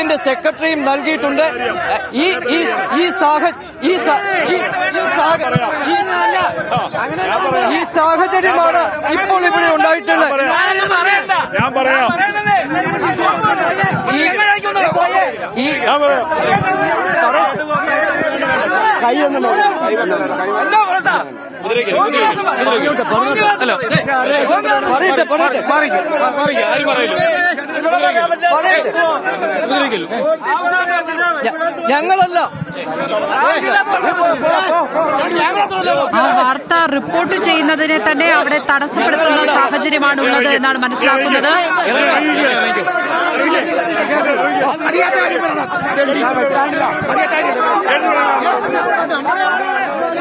യൂണിയന്റെ സെക്രട്ടറിയും നൽകിയിട്ടുണ്ട്. ഈ സാഹചര്യമാണ് ഇപ്പോൾ ഇവിടെ ഉണ്ടായിട്ടുള്ളത്. ഞാൻ പറയാം, ഞങ്ങളല്ല ആ വാർത്ത റിപ്പോർട്ട് ചെയ്യുന്നതിനെ തന്നെ അവിടെ തടസ്സപ്പെടുത്തുന്ന സാഹചര്യമാണ് ഉള്ളത് എന്നാണ് മനസ്സിലാക്കുന്നത്.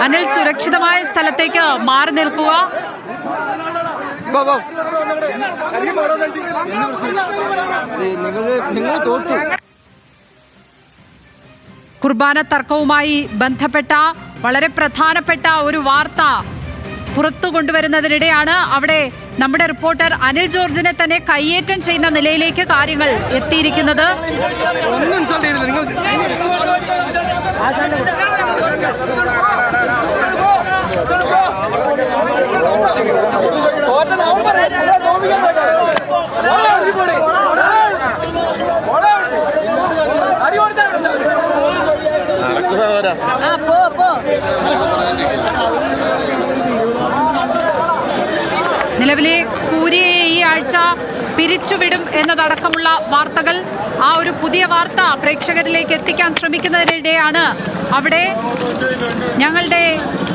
അനിൽ, സുരക്ഷിതമായ സ്ഥലത്തേക്ക് മാറി നിൽക്കുക. നിങ്ങൾ തോറ്റു. കുർബാന തർക്കവുമായി ബന്ധപ്പെട്ട വളരെ പ്രധാനപ്പെട്ട ഒരു വാർത്ത പുറത്തു കൊണ്ടുവരുന്നതിനിടെയാണ് അവിടെ നമ്മുടെ റിപ്പോർട്ടർ അനിൽ ജോർജിനെ തന്നെ കയ്യേറ്റം ചെയ്യുന്ന നിലയിലേക്ക് കാര്യങ്ങൾ എത്തിയിരിക്കുന്നത്. നിലവിലെ കൂരിയെ ഈ ആഴ്ച പിരിച്ചുവിടും എന്നതടക്കമുള്ള വാർത്തകൾ, ആ ഒരു പുതിയ വാർത്ത പ്രേക്ഷകരിലേക്ക് എത്തിക്കാൻ ശ്രമിക്കുന്നതിനിടെയാണ് അവിടെ ഞങ്ങളുടെ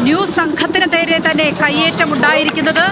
ന്യൂസ് സംഘത്തിന് നേരെ തന്നെ കയ്യേറ്റമുണ്ടായിരിക്കുന്നത്.